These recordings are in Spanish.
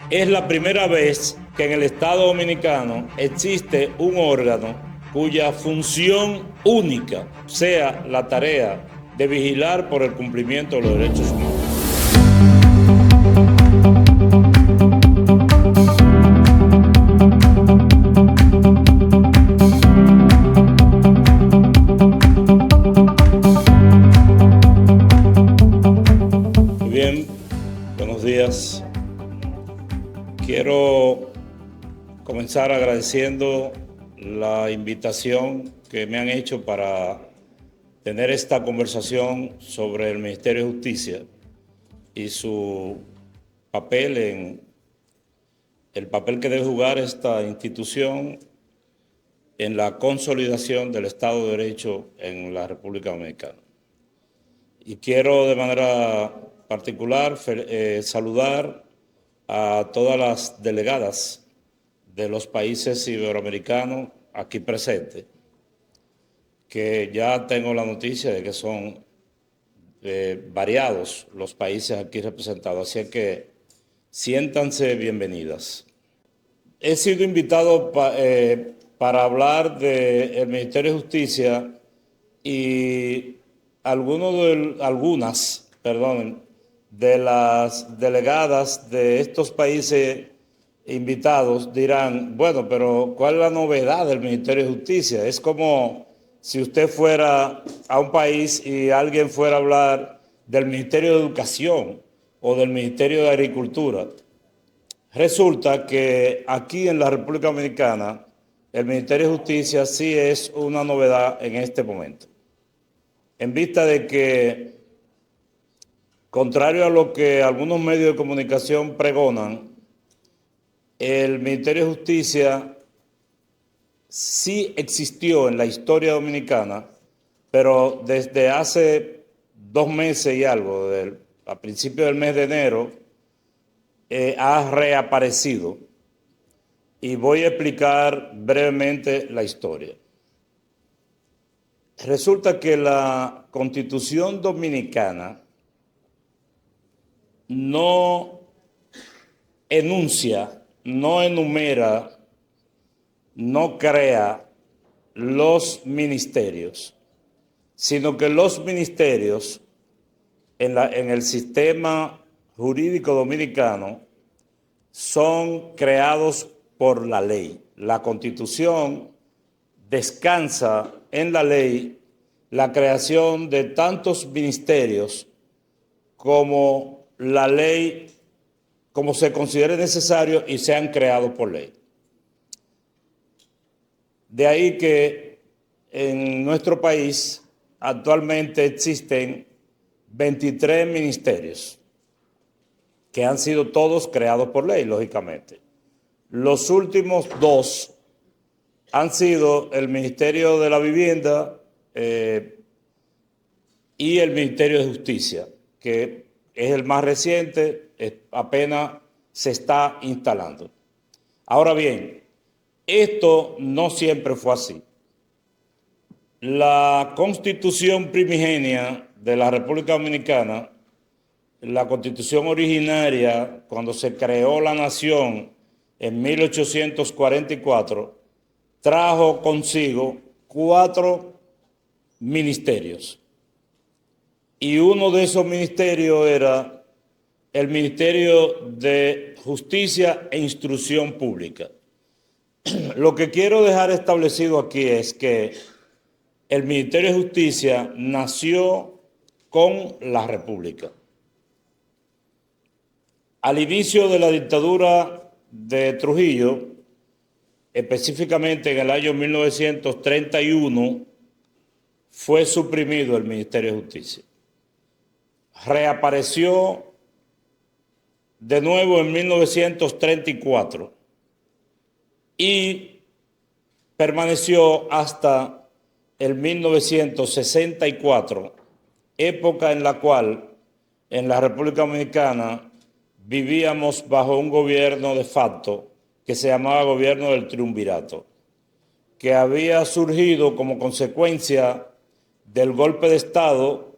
Es la primera vez que en el Estado Dominicano existe un órgano cuya función única sea la tarea de vigilar por el cumplimiento de los derechos humanos. Muy bien, buenos días. Quiero comenzar agradeciendo la invitación que me han hecho para tener esta conversación sobre el Ministerio de Justicia y su papel el papel que debe jugar esta institución en la consolidación del Estado de Derecho en la República Dominicana. Y quiero de manera particular saludar a todas las delegadas de los países iberoamericanos aquí presentes, que ya tengo la noticia de que son variados los países aquí representados, así que siéntanse bienvenidas. He sido invitado para hablar del Ministerio de Justicia y algunas de las delegadas de estos países invitados dirán, bueno, pero ¿cuál es la novedad del Ministerio de Justicia? Es como si usted fuera a un país y alguien fuera a hablar del Ministerio de Educación o del Ministerio de Agricultura. Resulta que aquí en la República Dominicana el Ministerio de Justicia sí es una novedad en este momento. En vista de que, contrario a lo que algunos medios de comunicación pregonan, el Ministerio de Justicia sí existió en la historia dominicana, pero desde hace 2 meses y algo, a principios del mes de enero, ha reaparecido. Y voy a explicar brevemente la historia. Resulta que la Constitución Dominicana no enuncia, no enumera, no crea los ministerios, sino que los ministerios en el sistema jurídico dominicano son creados por la ley. La Constitución descansa en la ley la creación de tantos ministerios como la ley, como se considere necesario y sean creados por ley. De ahí que en nuestro país actualmente existen 23 ministerios que han sido todos creados por ley, lógicamente. Los últimos 2 han sido el Ministerio de la Vivienda y el Ministerio de Justicia, que es el más reciente, apenas se está instalando. Ahora bien, esto no siempre fue así. La Constitución primigenia de la República Dominicana, la Constitución originaria, cuando se creó la nación en 1844, trajo consigo 4 ministerios. Y uno de esos ministerios era el Ministerio de Justicia e Instrucción Pública. Lo que quiero dejar establecido aquí es que el Ministerio de Justicia nació con la República. Al inicio de la dictadura de Trujillo, específicamente en el año 1931, fue suprimido el Ministerio de Justicia. Reapareció de nuevo en 1934 y permaneció hasta el 1964, época en la cual en la República Dominicana vivíamos bajo un gobierno de facto que se llamaba Gobierno del Triunvirato, que había surgido como consecuencia del golpe de Estado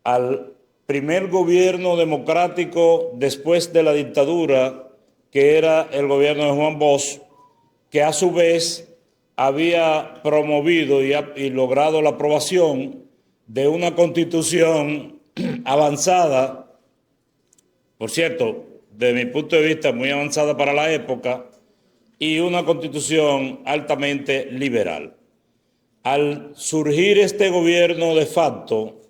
al primer gobierno democrático después de la dictadura que era el gobierno de Juan Bosch, que a su vez había promovido y logrado la aprobación de una constitución avanzada, por cierto, desde mi punto de vista muy avanzada para la época, y una constitución altamente liberal. Al surgir este gobierno de facto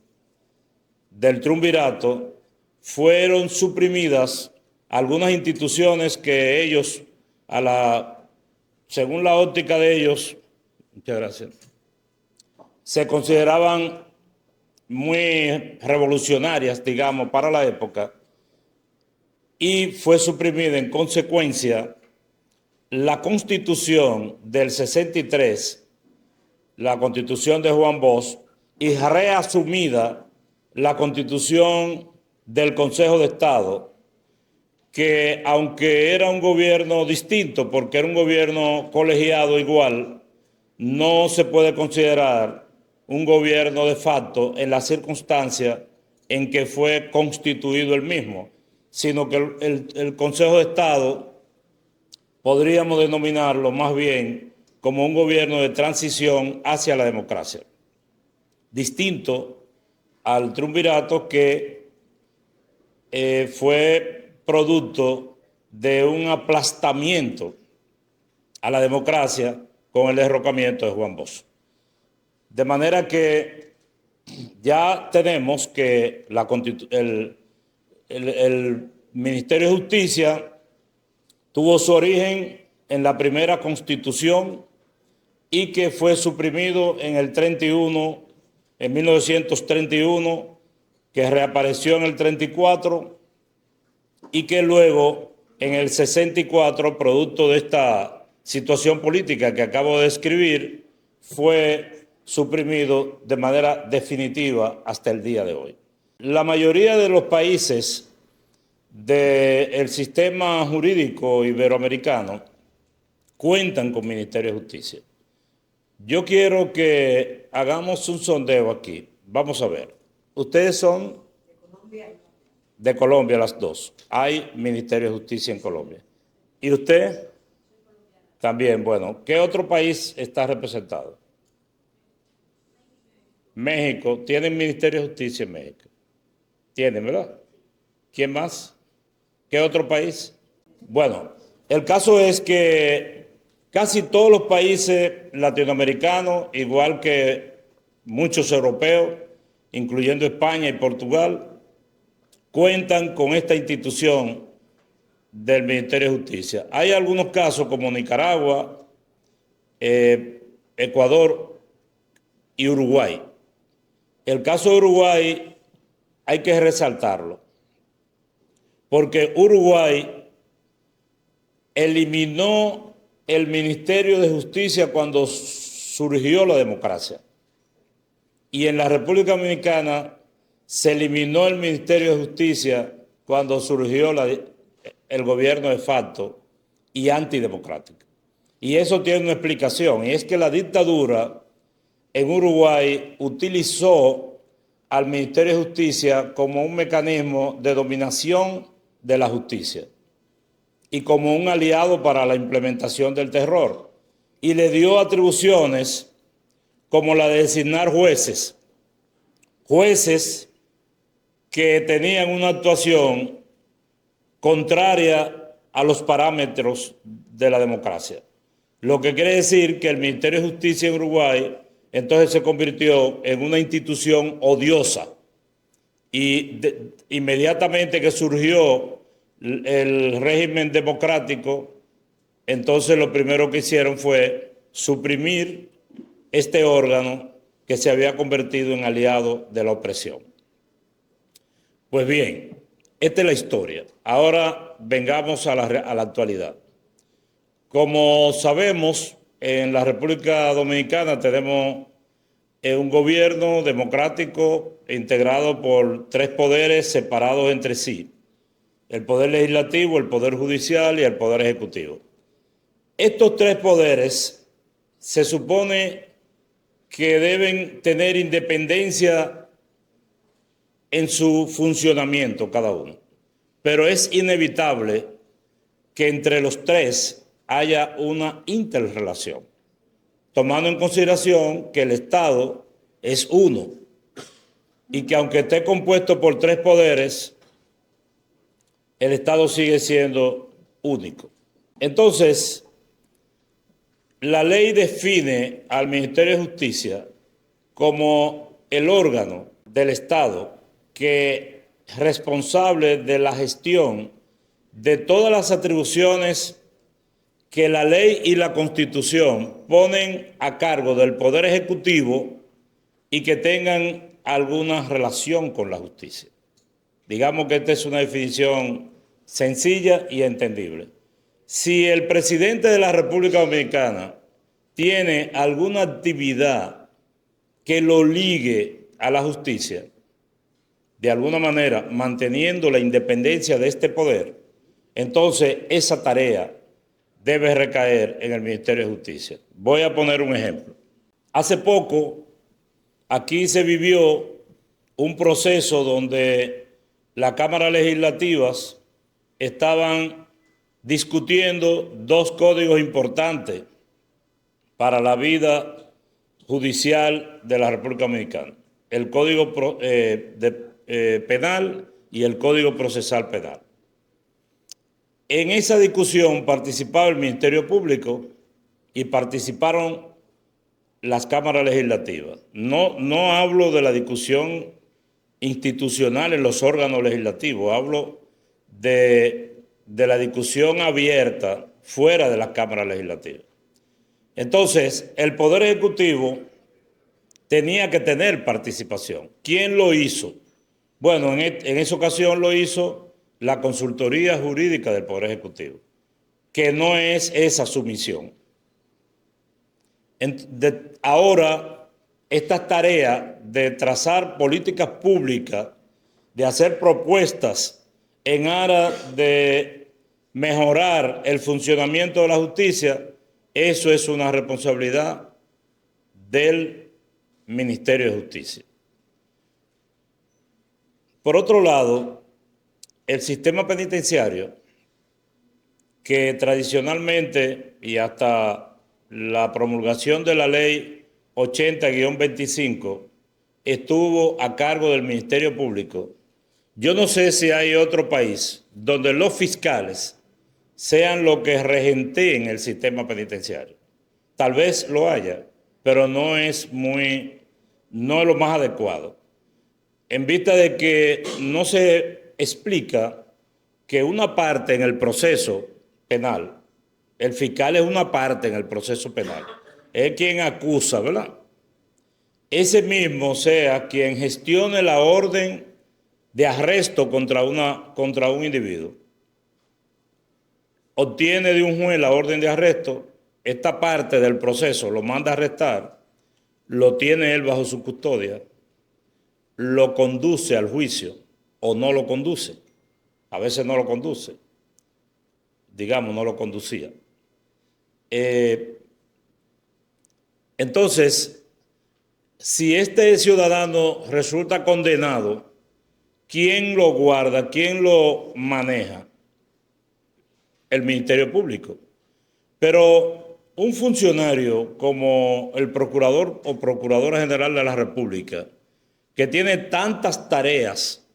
del triunvirato, fueron suprimidas algunas instituciones que ellos, según la óptica de ellos, muchas gracias, se consideraban muy revolucionarias, digamos, para la época, y fue suprimida en consecuencia la Constitución del 63, la Constitución de Juan Bosch, y reasumida la Constitución del Consejo de Estado, que aunque era un gobierno distinto, porque era un gobierno colegiado igual, no se puede considerar un gobierno de facto en las circunstancias en que fue constituido el mismo, sino que el Consejo de Estado podríamos denominarlo más bien como un gobierno de transición hacia la democracia, distinto al triunvirato que fue producto de un aplastamiento a la democracia con el derrocamiento de Juan Bosch. De manera que ya tenemos que el Ministerio de Justicia tuvo su origen en la primera Constitución y que fue suprimido en el 31, en 1931, que reapareció en el 34 y que luego en el 64, producto de esta situación política que acabo de describir, fue suprimido de manera definitiva hasta el día de hoy. La mayoría de los países del sistema jurídico iberoamericano cuentan con Ministerio de Justicia. Yo quiero que hagamos un sondeo aquí. Vamos a ver. Ustedes son de Colombia las dos. Hay Ministerio de Justicia en Colombia. ¿Y usted? También, bueno. ¿Qué otro país está representado? México. ¿Tienen Ministerio de Justicia en México? Tienen, ¿verdad? ¿Quién más? ¿Qué otro país? Bueno, el caso es que casi todos los países latinoamericanos, igual que muchos europeos, incluyendo España y Portugal, cuentan con esta institución del Ministerio de Justicia. Hay algunos casos como Nicaragua, Ecuador y Uruguay. El caso de Uruguay hay que resaltarlo, porque Uruguay eliminó el Ministerio de Justicia cuando surgió la democracia. Y en la República Dominicana se eliminó el Ministerio de Justicia cuando surgió el gobierno de facto y antidemocrático. Y eso tiene una explicación, y es que la dictadura en Uruguay utilizó al Ministerio de Justicia como un mecanismo de dominación de la justicia y como un aliado para la implementación del terror, y le dio atribuciones como la de designar jueces que tenían una actuación contraria a los parámetros de la democracia. Lo que quiere decir que el Ministerio de Justicia en Uruguay entonces se convirtió en una institución odiosa, y inmediatamente que surgió el régimen democrático, entonces lo primero que hicieron fue suprimir este órgano que se había convertido en aliado de la opresión. Pues bien, esta es la historia. Ahora vengamos a la actualidad. Como sabemos, en la República Dominicana tenemos un gobierno democrático integrado por tres poderes separados entre sí: el poder legislativo, el poder judicial y el poder ejecutivo. Estos tres poderes se supone que deben tener independencia en su funcionamiento cada uno, pero es inevitable que entre los tres haya una interrelación, tomando en consideración que el Estado es uno y que aunque esté compuesto por tres poderes, el Estado sigue siendo único. Entonces, la ley define al Ministerio de Justicia como el órgano del Estado que es responsable de la gestión de todas las atribuciones que la ley y la Constitución ponen a cargo del Poder Ejecutivo y que tengan alguna relación con la justicia. Digamos que esta es una definición sencilla y entendible. Si el presidente de la República Dominicana tiene alguna actividad que lo ligue a la justicia, de alguna manera manteniendo la independencia de este poder, entonces esa tarea debe recaer en el Ministerio de Justicia. Voy a poner un ejemplo. Hace poco aquí se vivió un proceso donde las cámaras legislativas estaban discutiendo dos códigos importantes para la vida judicial de la República Dominicana: el Código Penal y el Código Procesal Penal. En esa discusión participaba el Ministerio Público y participaron las cámaras legislativas. No hablo de la discusión institucional en los órganos legislativos, hablo de la discusión abierta fuera de las cámaras legislativas. Entonces, el Poder Ejecutivo tenía que tener participación. ¿Quién lo hizo? Bueno, en esa ocasión lo hizo la Consultoría Jurídica del Poder Ejecutivo, que no es esa su misión. Ahora, esta tarea de trazar políticas públicas, de hacer propuestas en aras de mejorar el funcionamiento de la justicia, eso es una responsabilidad del Ministerio de Justicia. Por otro lado, el sistema penitenciario, que tradicionalmente y hasta la promulgación de la ley 80-25 estuvo a cargo del Ministerio Público, yo no sé si hay otro país donde los fiscales sean los que regenteen el sistema penitenciario. Tal vez lo haya, pero no es lo más adecuado, en vista de que no se explica que una parte en el proceso penal, el fiscal es una parte en el proceso penal, es quien acusa, ¿verdad? Ese mismo sea quien gestione la orden de arresto contra un individuo. Obtiene de un juez la orden de arresto, esta parte del proceso lo manda a arrestar, lo tiene él bajo su custodia, lo conduce al juicio o no lo conduce. A veces no lo conduce, digamos, no lo conducía. Entonces, si este ciudadano resulta condenado, ¿quién lo guarda? ¿Quién lo maneja? El Ministerio Público. Pero un funcionario como el Procurador o Procuradora General de la República, que tiene tantas tareas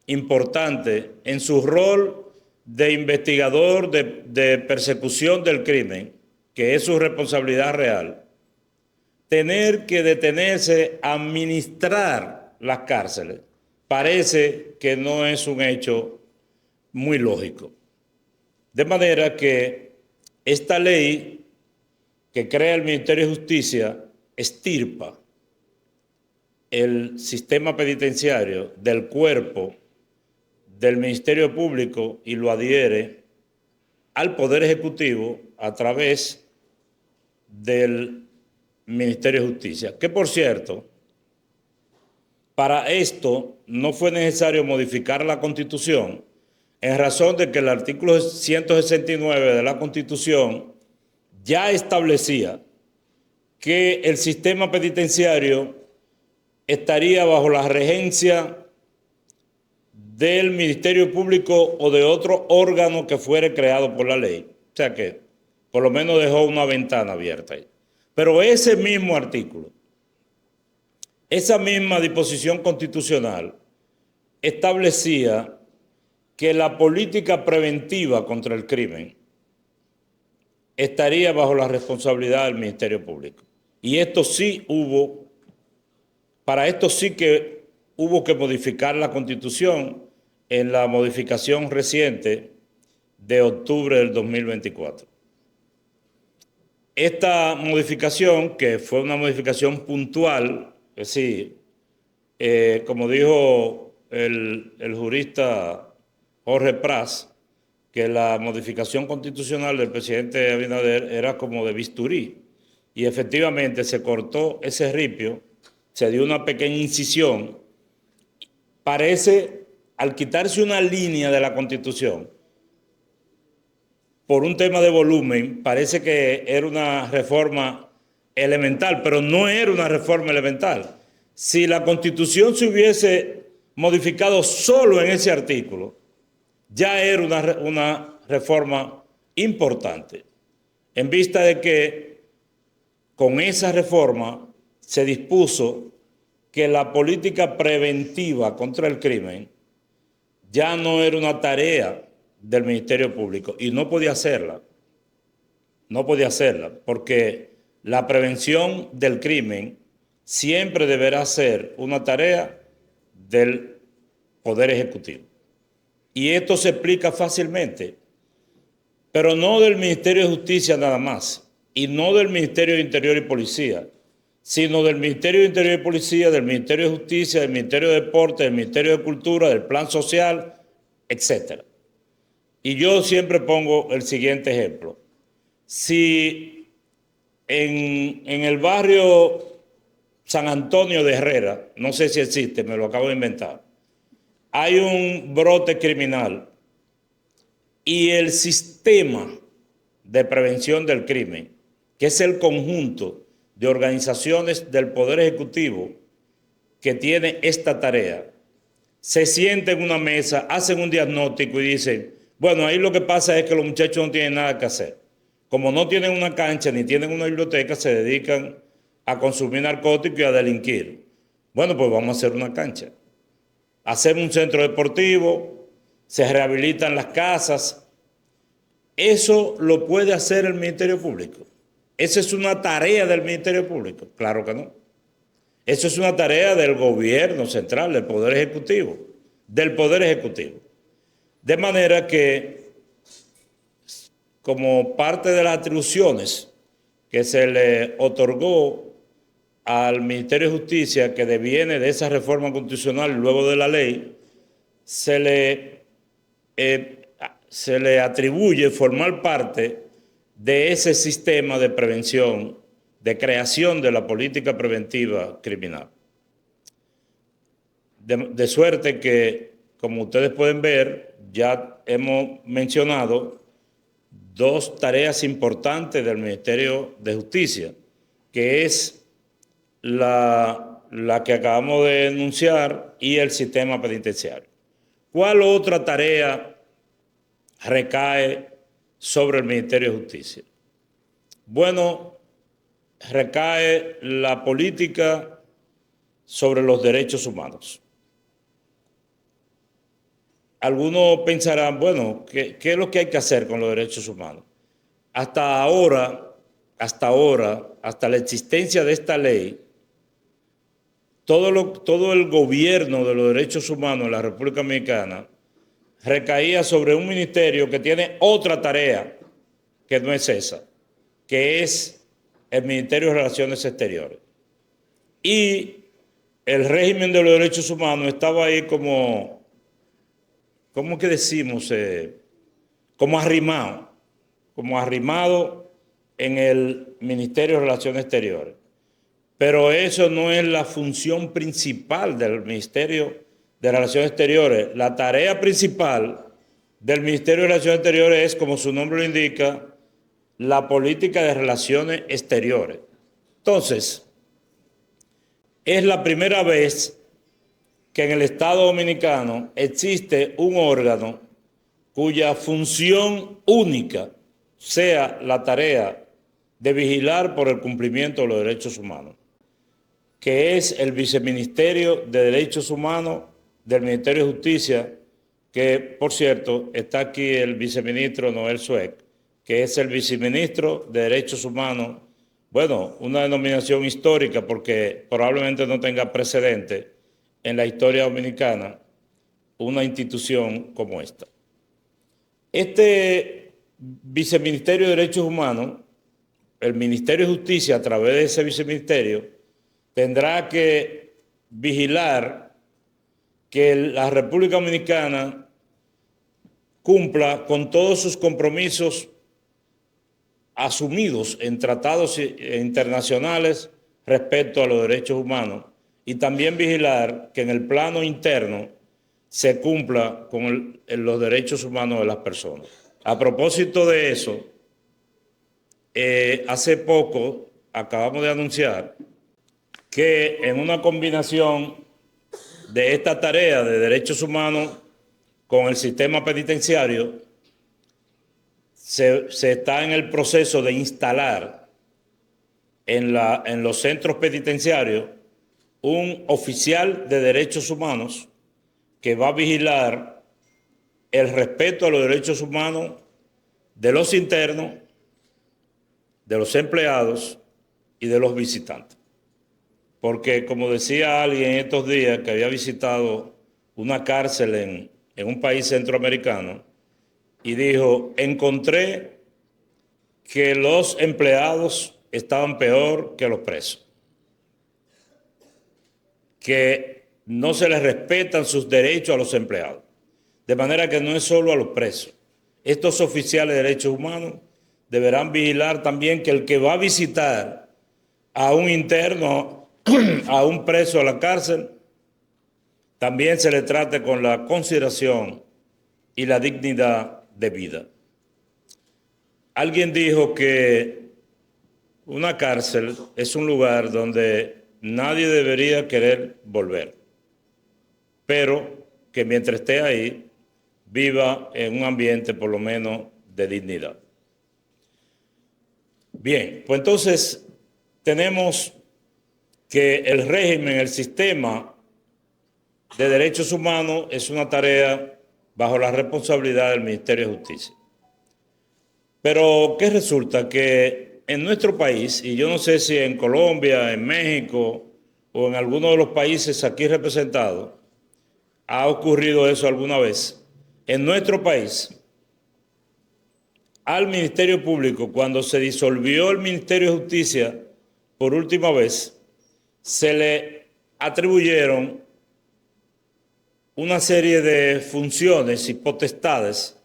importantes en su rol de investigador de persecución del crimen, que es su responsabilidad real, tener que detenerse a administrar las cárceles, parece que no es un hecho muy lógico. De manera que esta ley que crea el Ministerio de Justicia extirpa el sistema penitenciario del cuerpo del Ministerio Público y lo adhiere al Poder Ejecutivo a través del Ministerio de Justicia. Que, por cierto, para esto no fue necesario modificar la Constitución, en razón de que el artículo 169 de la Constitución ya establecía que el sistema penitenciario estaría bajo la regencia del Ministerio Público o de otro órgano que fuere creado por la ley. O sea que por lo menos dejó una ventana abierta ahí. Pero ese mismo artículo, esa misma disposición constitucional establecía que la política preventiva contra el crimen estaría bajo la responsabilidad del Ministerio Público. Y esto sí para esto sí que hubo que modificar la Constitución en la modificación reciente de octubre del 2024. Esta modificación, que fue una modificación puntual, es decir, como dijo el jurista Jorge Pras, que la modificación constitucional del presidente Abinader era como de bisturí. Y efectivamente se cortó ese ripio, se dio una pequeña incisión. Parece, al quitarse una línea de la Constitución, por un tema de volumen, parece que era una reforma elemental, pero no era una reforma elemental. Si la Constitución se hubiese modificado solo en ese artículo, ya era una reforma importante, en vista de que con esa reforma se dispuso que la política preventiva contra el crimen ya no era una tarea del Ministerio Público y no podía hacerla. No podía hacerla porque la prevención del crimen siempre deberá ser una tarea del Poder Ejecutivo. Y esto se explica fácilmente, pero no del Ministerio de Justicia nada más, y no del Ministerio de Interior y Policía, sino del Ministerio de Interior y Policía, del Ministerio de Justicia, del Ministerio de Deporte, del Ministerio de Cultura, del Plan Social, etc. Y yo siempre pongo el siguiente ejemplo. Si en el barrio San Antonio de Herrera, no sé si existe, me lo acabo de inventar, hay un brote criminal y el sistema de prevención del crimen, que es el conjunto de organizaciones del Poder Ejecutivo que tiene esta tarea, se sienten en una mesa, hacen un diagnóstico y dicen, bueno, ahí lo que pasa es que los muchachos no tienen nada que hacer. Como no tienen una cancha ni tienen una biblioteca, se dedican a consumir narcóticos y a delinquir. Bueno, pues vamos a hacer una cancha. Hacemos un centro deportivo, se rehabilitan las casas. ¿Eso lo puede hacer el Ministerio Público? ¿Esa es una tarea del Ministerio Público? Claro que no. Eso es una tarea del gobierno central, del Poder Ejecutivo, del Poder Ejecutivo. De manera que, como parte de las atribuciones que se le otorgó al Ministerio de Justicia, que deviene de esa reforma constitucional luego de la ley, se le atribuye formar parte de ese sistema de prevención, de creación de la política preventiva criminal. De suerte que, como ustedes pueden ver, ya hemos mencionado dos tareas importantes del Ministerio de Justicia, que es la que acabamos de enunciar y el sistema penitenciario. ¿Cuál otra tarea recae sobre el Ministerio de Justicia? Bueno, recae la política sobre los derechos humanos. Algunos pensarán, bueno, ¿qué es lo que hay que hacer con los derechos humanos? Hasta la existencia de esta ley, todo el gobierno de los derechos humanos en la República Dominicana recaía sobre un ministerio que tiene otra tarea que no es esa, que es el Ministerio de Relaciones Exteriores. Y el régimen de los derechos humanos estaba ahí como, ¿cómo que decimos? Como arrimado en el Ministerio de Relaciones Exteriores. Pero eso no es la función principal del Ministerio de Relaciones Exteriores. La tarea principal del Ministerio de Relaciones Exteriores es, como su nombre lo indica, la política de relaciones exteriores. Entonces, es la primera vez que en el Estado Dominicano existe un órgano cuya función única sea la tarea de vigilar por el cumplimiento de los derechos humanos, que es el Viceministerio de Derechos Humanos del Ministerio de Justicia, que, por cierto, está aquí el viceministro Noel Sueck, que es el viceministro de Derechos Humanos. Bueno, una denominación histórica porque probablemente no tenga precedente en la historia dominicana una institución como esta. Este Viceministerio de Derechos Humanos, el Ministerio de Justicia, a través de ese viceministerio, tendrá que vigilar que la República Dominicana cumpla con todos sus compromisos asumidos en tratados internacionales respecto a los derechos humanos y también vigilar que en el plano interno se cumpla con los derechos humanos de las personas. A propósito de eso, hace poco acabamos de anunciar que en una combinación de esta tarea de derechos humanos con el sistema penitenciario, se está en el proceso de instalar en los centros penitenciarios un oficial de derechos humanos que va a vigilar el respeto a los derechos humanos de los internos, de los empleados y de los visitantes. Porque, como decía alguien estos días que había visitado una cárcel en un país centroamericano, y dijo, encontré que los empleados estaban peor que los presos, que no se les respetan sus derechos a los empleados. De manera que no es solo a los presos. Estos oficiales de derechos humanos deberán vigilar también que el que va a visitar a un interno, a un preso a la cárcel, también se le trate con la consideración y la dignidad de vida. Alguien dijo que una cárcel es un lugar donde nadie debería querer volver, pero que mientras esté ahí viva en un ambiente por lo menos de dignidad. Bien, pues entonces tenemos que el régimen, el sistema de derechos humanos es una tarea bajo la responsabilidad del Ministerio de Justicia. Pero ¿qué resulta? Que en nuestro país, y yo no sé si en Colombia, en México o en alguno de los países aquí representados, ha ocurrido eso alguna vez. En nuestro país, al Ministerio Público, cuando se disolvió el Ministerio de Justicia por última vez, se le atribuyeron una serie de funciones y potestades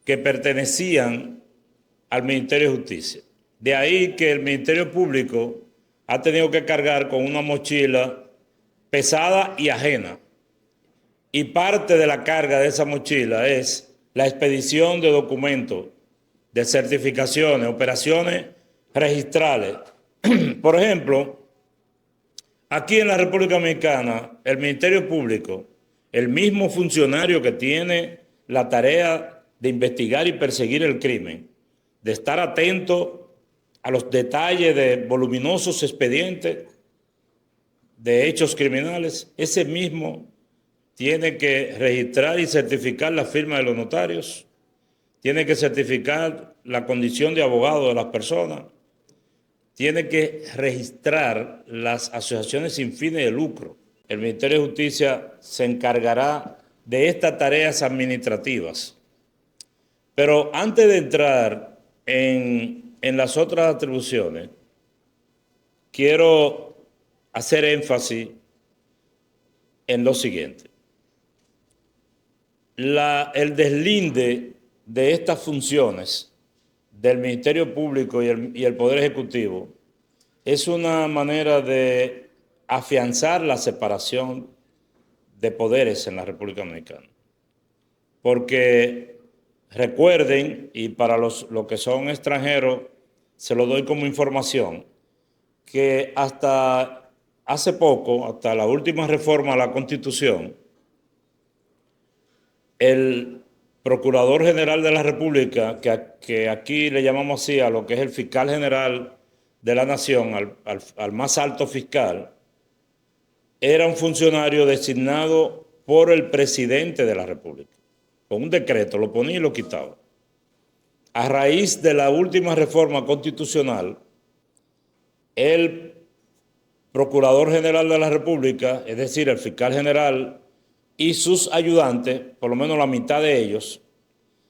que pertenecían al Ministerio de Justicia. De ahí que el Ministerio Público ha tenido que cargar con una mochila pesada y ajena. Y parte de la carga de esa mochila es la expedición de documentos, de certificaciones, operaciones registrales. Por ejemplo, aquí en la República Dominicana, el Ministerio Público, el mismo funcionario que tiene la tarea de investigar y perseguir el crimen, de estar atento a los detalles de voluminosos expedientes de hechos criminales, ese mismo tiene que registrar y certificar la firma de los notarios, tiene que certificar la condición de abogado de las personas, tiene que registrar las asociaciones sin fines de lucro. El Ministerio de Justicia se encargará de estas tareas administrativas. Pero antes de entrar en las otras atribuciones, quiero hacer énfasis en lo siguiente. El deslinde de estas funciones del Ministerio Público y el Poder Ejecutivo es una manera de afianzar la separación de poderes en la República Dominicana. Porque recuerden, y para los que son extranjeros, se lo doy como información, que hasta hace poco, hasta la última reforma a la Constitución, el Procurador General de la República, que aquí le llamamos así a lo que es el fiscal general de la nación, al más alto fiscal, era un funcionario designado por el presidente de la República. Con un decreto lo ponía y lo quitaba. A raíz de la última reforma constitucional, el Procurador General de la República, es decir, el fiscal general y sus ayudantes, por lo menos la mitad de ellos,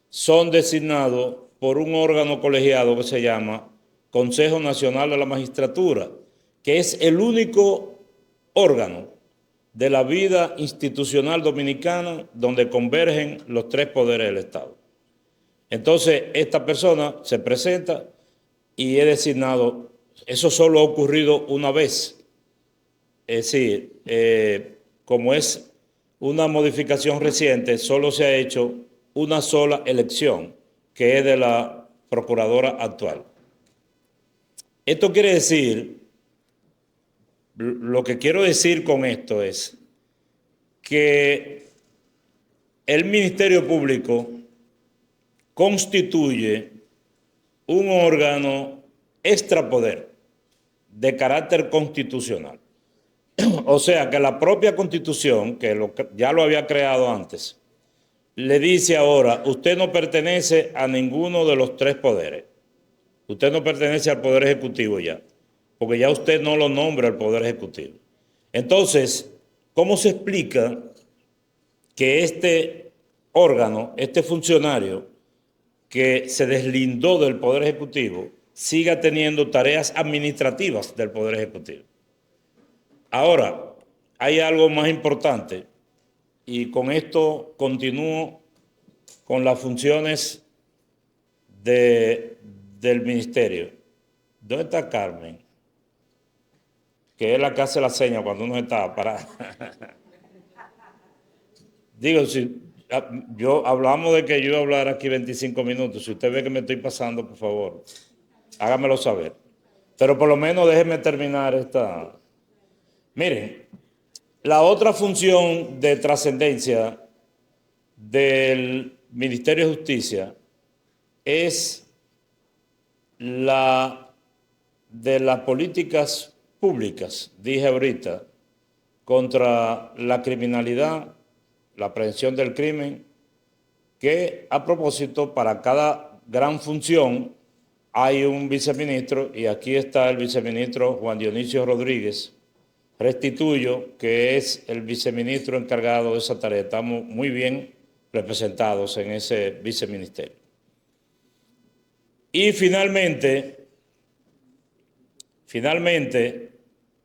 son designados por un órgano colegiado que se llama Consejo Nacional de la Magistratura, que es el único órgano de la vida institucional dominicana donde convergen los tres poderes del Estado. Entonces, esta persona se presenta y es designado. Eso solo ha ocurrido una vez. Es decir, como es una modificación reciente, solo se ha hecho una sola elección, que es de la procuradora actual. Esto quiere decir, lo que quiero decir con esto es que el Ministerio Público constituye un órgano extrapoder de carácter constitucional. O sea que la propia Constitución, ya lo había creado antes, le dice ahora, usted no pertenece a ninguno de los tres poderes. Usted no pertenece al Poder Ejecutivo ya, porque ya usted no lo nombra el Poder Ejecutivo. Entonces, ¿cómo se explica que este órgano, este funcionario que se deslindó del Poder Ejecutivo, siga teniendo tareas administrativas del Poder Ejecutivo? Ahora, hay algo más importante, y con esto continúo con las funciones del ministerio. ¿Dónde está Carmen? Que es la que hace la seña cuando uno está parado. Digo, si hablamos de que yo iba a hablar aquí 25 minutos. Si usted ve que me estoy pasando, por favor, hágamelo saber. Pero por lo menos déjeme terminar esta. Miren, la otra función de trascendencia del Ministerio de Justicia es la de las políticas públicas, dije ahorita, contra la criminalidad, la prevención del crimen, que a propósito, para cada gran función hay un viceministro, y aquí está el viceministro Juan Dionisio Rodríguez Restituyo, que es el viceministro encargado de esa tarea. Estamos muy bien representados en ese viceministerio. Y finalmente,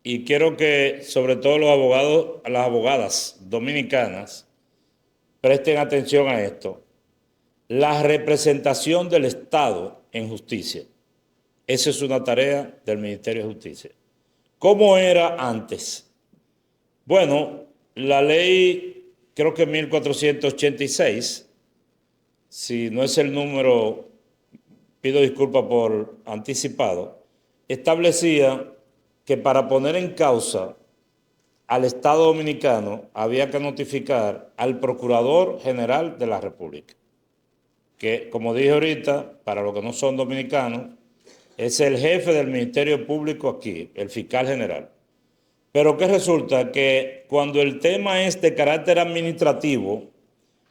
y quiero que sobre todo los abogados, las abogadas dominicanas presten atención a esto, la representación del Estado en justicia. Esa es una tarea del Ministerio de Justicia. ¿Cómo era antes? Bueno, la ley, creo que 1486, si no es el número, pido disculpas por anticipado, establecía que para poner en causa al Estado dominicano había que notificar al Procurador General de la República, que, como dije ahorita, para los que no son dominicanos, es el jefe del Ministerio Público aquí, el fiscal general. Pero que resulta que cuando el tema es de carácter administrativo,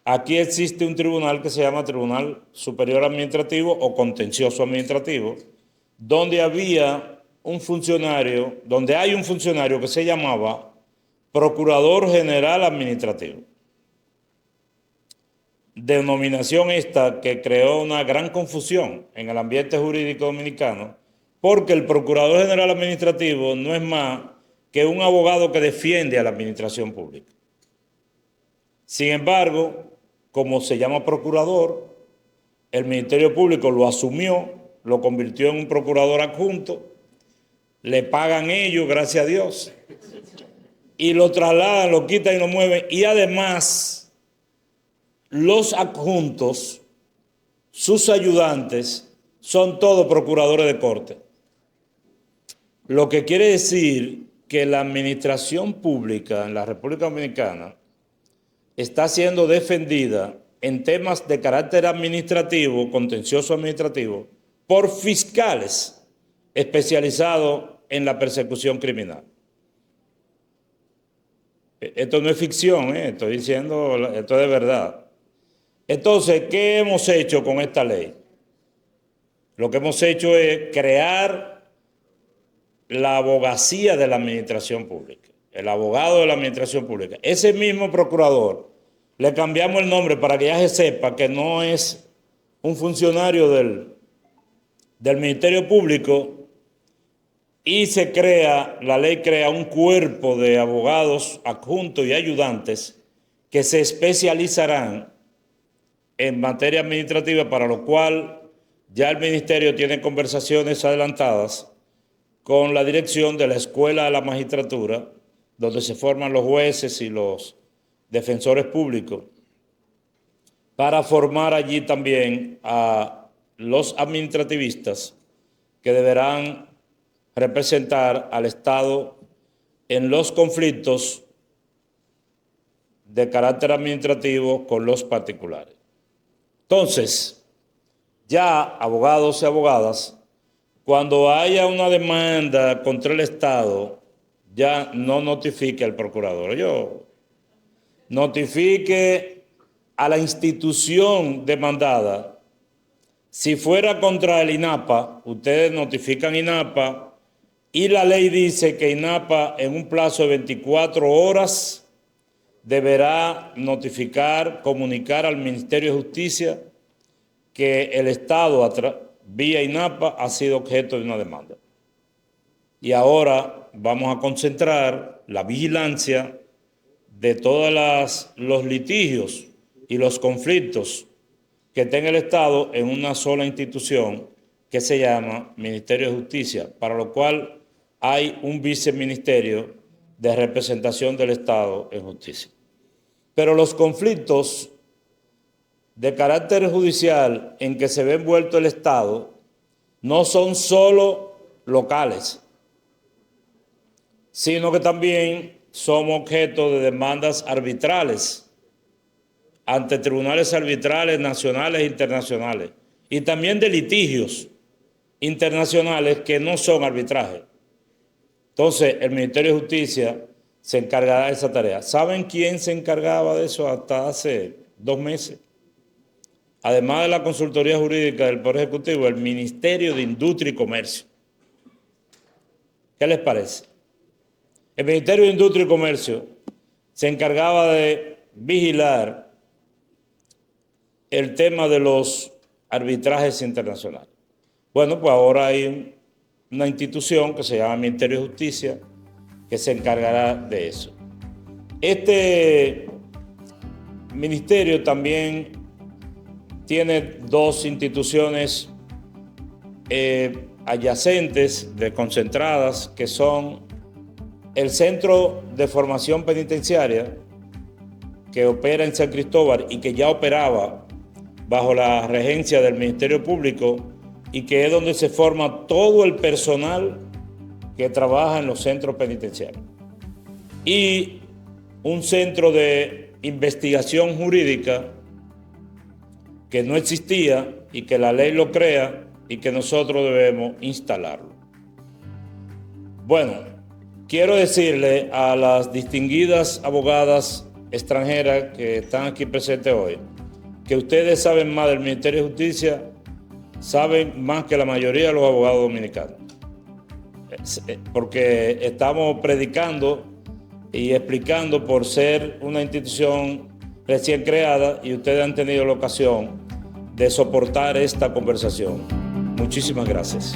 aquí existe un tribunal que se llama Tribunal Superior Administrativo o Contencioso Administrativo, donde había un funcionario, donde hay un funcionario que se llamaba Procurador General Administrativo. Denominación esta que creó una gran confusión en el ambiente jurídico dominicano, porque el Procurador General Administrativo no es más que un abogado que defiende a la administración pública. Sin embargo, como se llama procurador, el Ministerio Público lo asumió, lo convirtió en un procurador adjunto, le pagan ellos, gracias a Dios, y lo trasladan, lo quitan y lo mueven, y además los adjuntos, sus ayudantes, son todos procuradores de corte. Lo que quiere decir que la administración pública en la República Dominicana está siendo defendida en temas de carácter administrativo, contencioso administrativo, por fiscales especializados en la persecución criminal. Esto no es ficción, estoy diciendo, esto es de verdad. Entonces, ¿qué hemos hecho con esta ley? Lo que hemos hecho es crear la abogacía de la administración pública, el abogado de la administración pública. Ese mismo procurador, le cambiamos el nombre para que ya se sepa que no es un funcionario del Ministerio Público, y la ley crea un cuerpo de abogados adjuntos y ayudantes que se especializarán en materia administrativa, para lo cual ya el Ministerio tiene conversaciones adelantadas con la dirección de la Escuela de la Magistratura, donde se forman los jueces y los defensores públicos, para formar allí también a los administrativistas que deberán representar al Estado en los conflictos de carácter administrativo con los particulares. Entonces, ya abogados y abogadas, cuando haya una demanda contra el Estado, ya no notifique al procurador. Notifique a la institución demandada. Si fuera contra el INAPA, ustedes notifican INAPA, y la ley dice que INAPA en un plazo de 24 horas deberá comunicar al Ministerio de Justicia que el Estado, vía INAPA, ha sido objeto de una demanda. Y ahora vamos a concentrar la vigilancia de todos los litigios y los conflictos que tenga el Estado en una sola institución que se llama Ministerio de Justicia, para lo cual hay un viceministerio de representación del Estado en justicia. Pero los conflictos de carácter judicial en que se ve envuelto el Estado no son solo locales, sino que también son objeto de demandas arbitrales ante tribunales arbitrales nacionales e internacionales, y también de litigios internacionales que no son arbitraje. Entonces, el Ministerio de Justicia se encargará de esa tarea. ¿Saben quién se encargaba de eso hasta hace 2 meses? Además de la consultoría jurídica del Poder Ejecutivo, el Ministerio de Industria y Comercio. ¿Qué les parece? El Ministerio de Industria y Comercio se encargaba de vigilar el tema de los arbitrajes internacionales. Bueno, pues ahora hay una institución que se llama Ministerio de Justicia que se encargará de eso. Este ministerio también tiene 2 instituciones adyacentes, concentradas, que son el Centro de Formación Penitenciaria, que opera en San Cristóbal y que ya operaba bajo la regencia del Ministerio Público, y que es donde se forma todo el personal que trabaja en los centros penitenciarios. Y un centro de investigación jurídica que no existía y que la ley lo crea y que nosotros debemos instalarlo. Bueno, quiero decirle a las distinguidas abogadas extranjeras que están aquí presentes hoy que ustedes saben más del Ministerio de Justicia, saben más que la mayoría de los abogados dominicanos, porque estamos predicando y explicando por ser una institución recién creada, y ustedes han tenido la ocasión de soportar esta conversación. Muchísimas gracias.